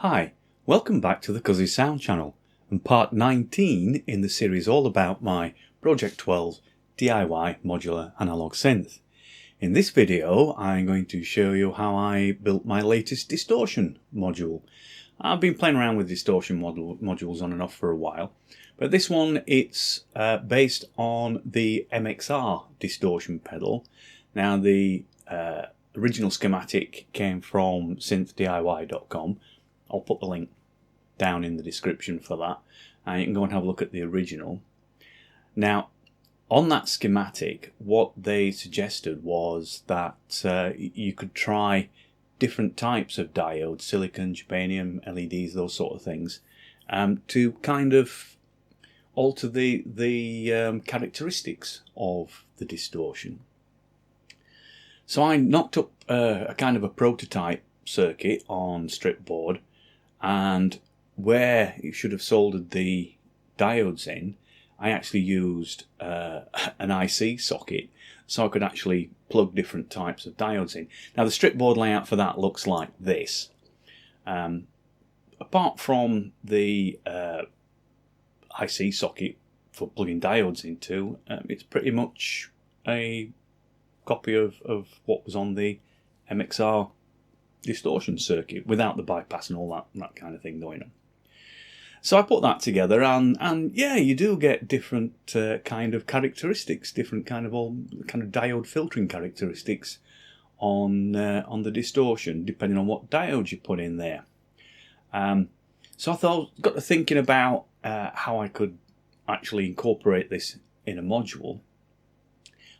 Hi, welcome back to the XII Sound channel and part 19 in the series all about my Project 12 DIY modular analog synth. In this video I'm going to show you how I built my latest distortion module. I've been playing around with distortion modules on and off for a while, but this one it's based on the MXR distortion pedal. Now the original schematic came from synthdiy.com. I'll put the link down in the description for that, and you can go and have a look at the original. Now, on that schematic, what they suggested was that you could try different types of diodes, silicon, germanium, LEDs, those sort of things, to kind of alter the characteristics of the distortion. So I knocked up a kind of a prototype circuit on strip board, and where you should have soldered the diodes in, I actually used an IC socket, so I could actually plug different types of diodes in. Now the strip board layout for that looks like this. Apart from the IC socket for plugging diodes into, it's pretty much a copy of what was on the MXR distortion circuit without the bypass and all that kind of thing going on. So I put that together, and yeah, you do get different kind of characteristics, different kind of diode filtering characteristics on the distortion, depending on what diodes you put in there. So I got to thinking about how I could actually incorporate this in a module,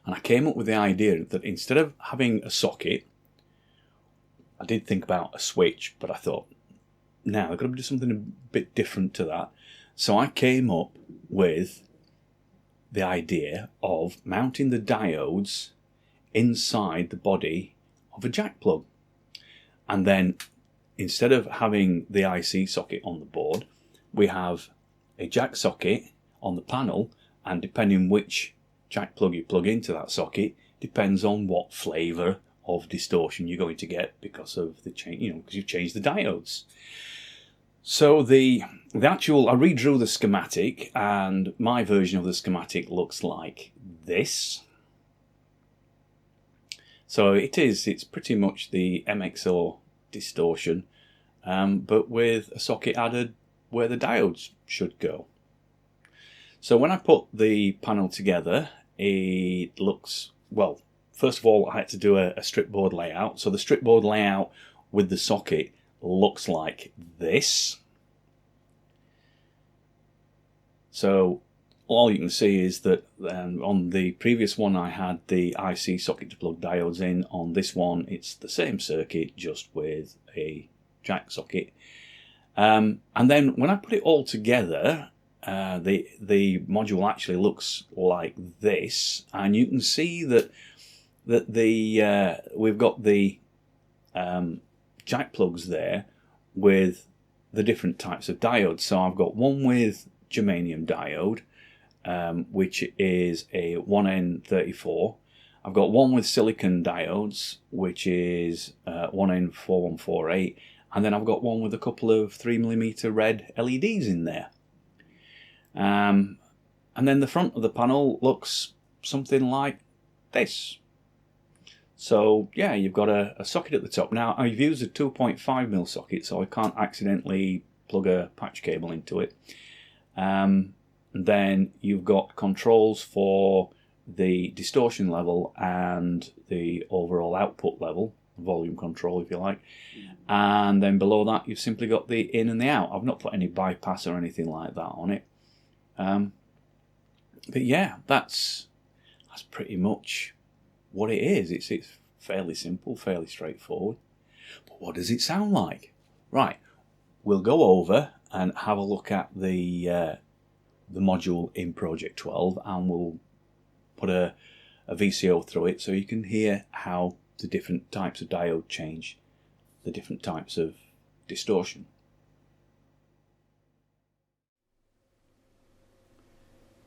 and I came up with the idea that instead of having a socket, I did think about a switch, but I thought, now I've got to do something a bit different to that. So I came up with the idea of mounting the diodes inside the body of a jack plug. And then instead of having the IC socket on the board, we have a jack socket on the panel, and depending which jack plug you plug into that socket depends on what flavour of distortion you're going to get because of the change, because you've changed the diodes. So the actual, I redrew the schematic, and my version of the schematic looks like this. So it's pretty much the MXR distortion, but with a socket added where the diodes should go. So when I put the panel together, it looks, well, first of all, I had to do a strip board layout. So the strip board layout with the socket looks like this. So all you can see is that on the previous one I had the IC socket to plug diodes in. On this one it's the same circuit, just with a jack socket. And then when I put it all together, the module actually looks like this, and you can see that we've got the jack plugs there with the different types of diodes. So I've got one with germanium diode, which is a 1N34. I've got one with silicon diodes, which is 1N4148, and then I've got one with a couple of 3mm red LEDs in there. And then the front of the panel looks something like this. So yeah, you've got a socket at the top. Now I've used a 2.5mm socket, so I can't accidentally plug a patch cable into it. And then you've got controls for the distortion level and the overall output level, volume control if you like. And then below that you've simply got the in and the out. I've not put any bypass or anything like that on it. But yeah, that's pretty much what it is. It's fairly simple, fairly straightforward. But what does it sound like? Right, we'll go over and have a look at the module in Project 12, and we'll put a VCO through it so you can hear how the different types of diode change the different types of distortion.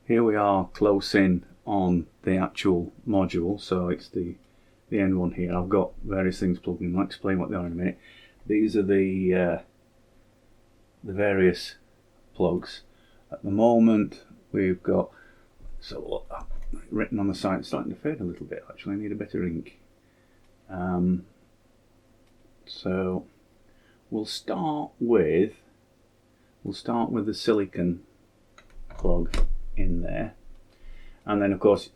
Here we are close in on the actual module, so it's the end one here. I've got various things plugged in. I'll explain what they are in a minute. These are the the various plugs. At the moment we've got, so written on the side, it's starting to fade a little bit actually. I need a better ink. So we'll start with the silicon plug in there, and then of course,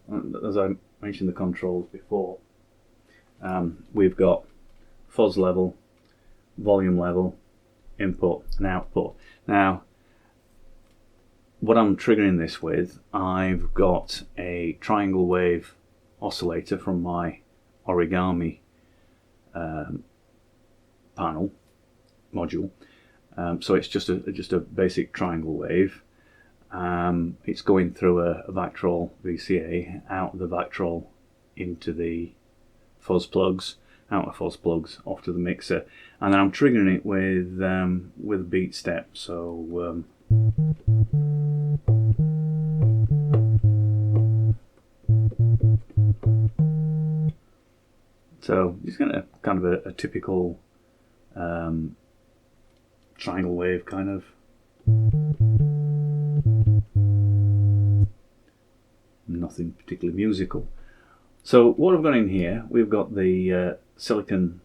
as I mentioned the controls before, we've got fuzz level, volume level, input and output. Now what I'm triggering this with, I've got a triangle wave oscillator from my origami panel module. So it's just a basic triangle wave. It's going through a Victrola VCA, out of the Victrola into the fuzz plugs, out of fuzz plugs off to the mixer, and then I'm triggering it with a beat step. So just kind of a typical triangle wave kind of. Nothing particularly musical. So what I've got in here, we've got the silicon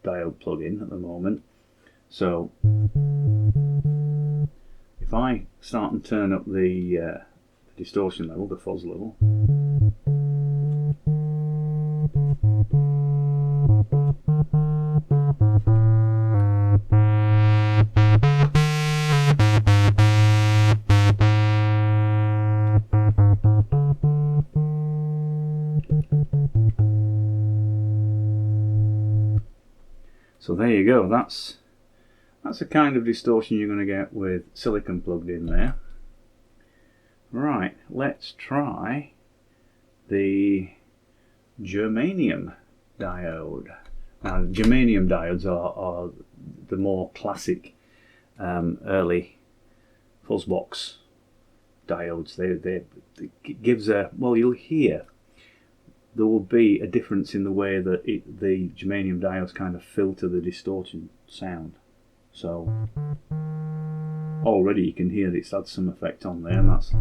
diode plug-in at the moment. So if I start and turn up the distortion level, the fuzz level, so there you go. That's the kind of distortion you're going to get with silicon plugged in there. Right, let's try the germanium diode. Now, germanium diodes are the more classic early fuzzbox diodes. They gives a, well, you'll hear there will be a difference in the way that the germanium diodes kind of filter the distortion sound. So already you can hear that it's had some effect on there, and that's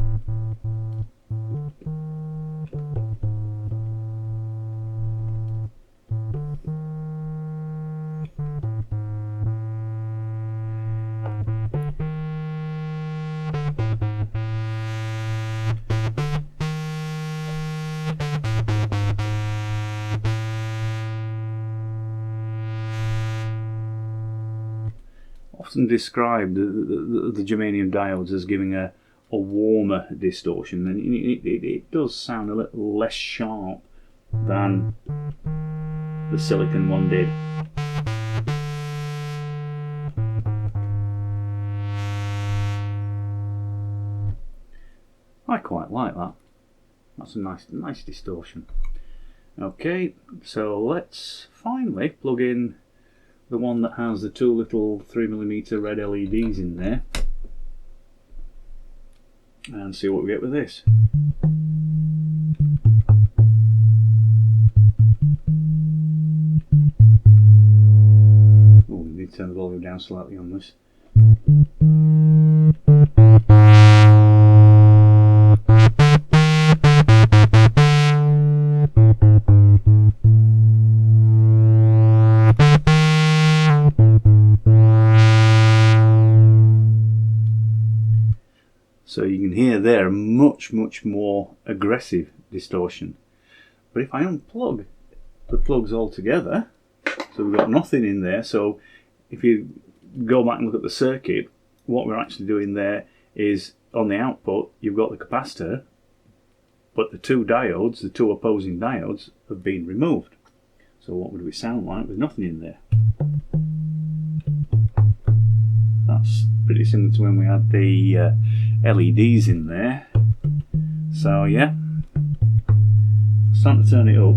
often described the germanium diodes as giving a warmer distortion, and it does sound a little less sharp than the silicon one did. I quite like that. That's a nice distortion. Okay, so let's finally plug in the one that has the two little 3mm red LEDs in there and see what we get with this. Oh, we need to turn the volume down slightly on this. So you can hear there a much more aggressive distortion. But if I unplug the plugs altogether, so we've got nothing in there, so if you go back and look at the circuit, what we're actually doing there is on the output you've got the capacitor, but the two diodes, the two opposing diodes, have been removed. So what would it sound like with nothing in there? That's pretty similar to when we had the LEDs in there. So yeah, starting to turn it up.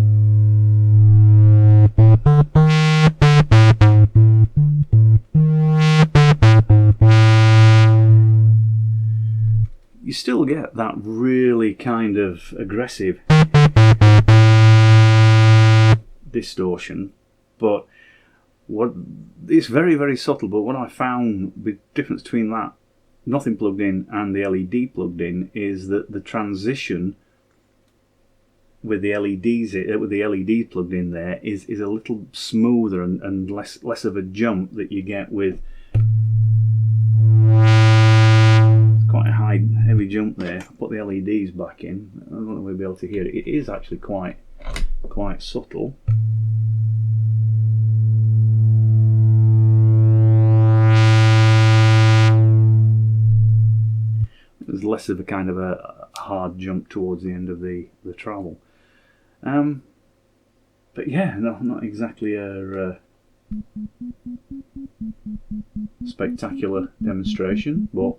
You still get that really kind of aggressive distortion, but It's very, very subtle, but what I found the difference between that nothing plugged in and the LED plugged in is that the transition with the LEDs plugged in there is a little smoother and less of a jump that you get with. It's quite a high, heavy jump there. I'll put the LEDs back in. I don't know if we'll be able to hear it. It is actually quite subtle. There's less of a kind of a hard jump towards the end of the travel. But yeah, no, not exactly a spectacular demonstration, but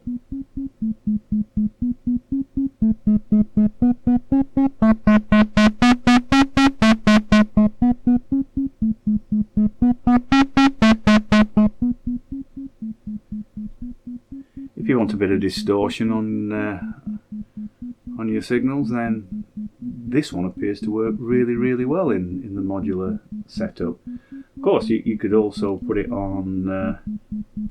if you want a bit of distortion on your signals, then this one appears to work really, really well in the modular setup. Of course, you could also put it on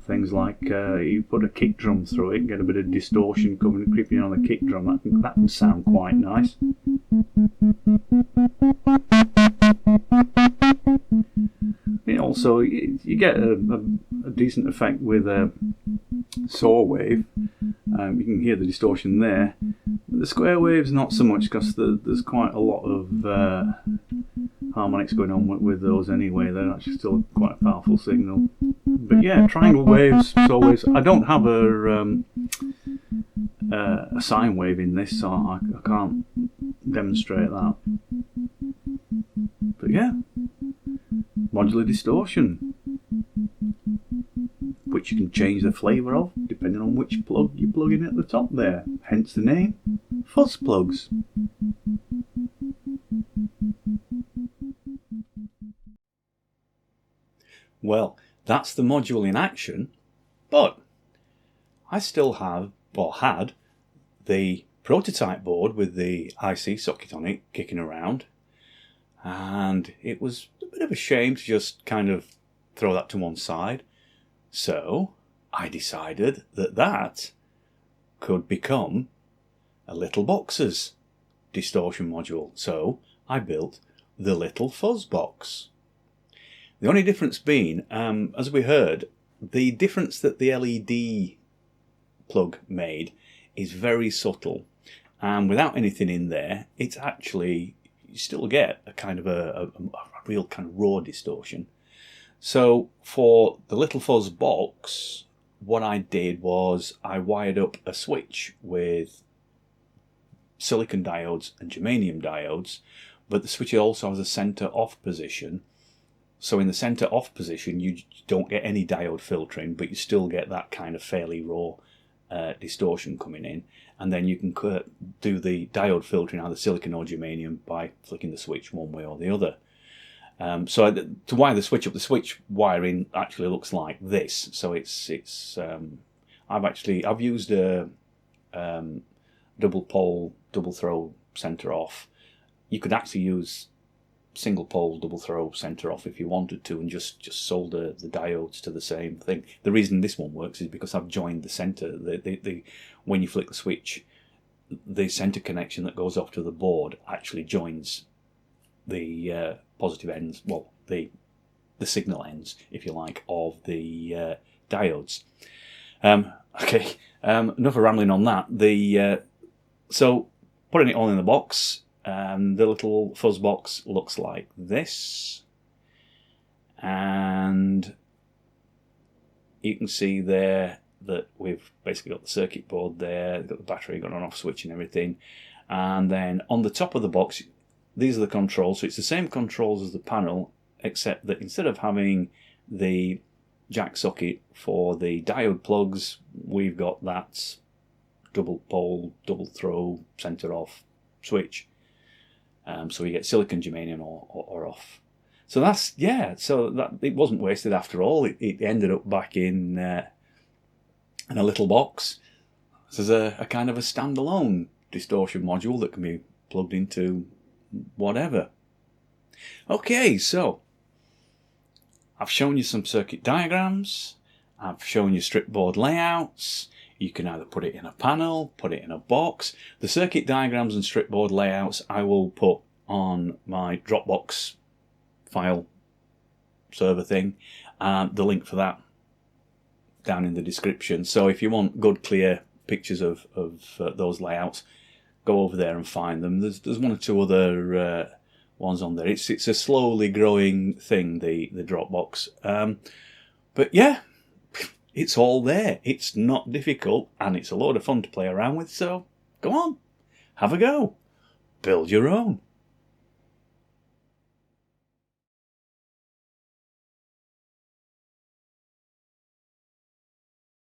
things like you put a kick drum through it and get a bit of distortion creeping on the kick drum. That can sound quite nice. Also, you get a decent effect with a saw wave. You can hear the distortion there. The square waves not so much, because there's quite a lot of harmonics going on with those anyway. They're actually still quite a powerful signal. But yeah, triangle waves, saw waves. I don't have a sine wave in this, so I can't demonstrate that. But yeah, modular distortion, which you can change the flavour of depending on which plug you plug in at the top there. Hence the name, Fuzz Plugz. Well, that's the module in action, but I still have, or had, the prototype board with the IC socket on it kicking around, and it was a bit of a shame to just kind of throw that to one side. So I decided that could become a Little Box's distortion module. So I built the Little Fuzz Box. The only difference being, as we heard, the difference that the LED plug made is very subtle, and without anything in there, it's actually, you still get a kind of a real kind of raw distortion. So for the Little Fuzz box, what I did was I wired up a switch with silicon diodes and germanium diodes, but the switch also has a center off position. So in the center off position, you don't get any diode filtering, but you still get that kind of fairly raw distortion coming in. And then you can do the diode filtering, either silicon or germanium, by flicking the switch one way or the other. So to wire the switch up, the switch wiring actually looks like this. So I've used a double pole, double throw center off. You could actually use single pole, double throw center off if you wanted to, and just solder the diodes to the same thing. The reason this one works is because I've joined the center. When you flick the switch, the center connection that goes off to the board actually joins the positive ends, well, the signal ends, if you like, of the diodes. Okay, enough of rambling on that. So putting it all in the box, the Little Fuzz box looks like this, and you can see there that we've basically got the circuit board there, got the battery, got an off switch and everything, and then on the top of the box, these are the controls. So it's the same controls as the panel, except that instead of having the jack socket for the diode plugs, we've got that double pole, double throw, center off switch. So we get silicon, germanium, or off. So that's, yeah, so that it wasn't wasted after all. It ended up back in a little box. This is a kind of a standalone distortion module that can be plugged into whatever. Okay, so I've shown you some circuit diagrams. I've shown you strip board layouts. You can either put it in a panel, put it in a box. The circuit diagrams and strip board layouts I will put on my Dropbox file server thing, and the link for that down in the description. So if you want good, clear pictures of those layouts, go over there and find them. There's one or two other ones on there. It's a slowly growing thing, the Dropbox. But yeah, it's all there. It's not difficult, and it's a load of fun to play around with. So go on, have a go, build your own.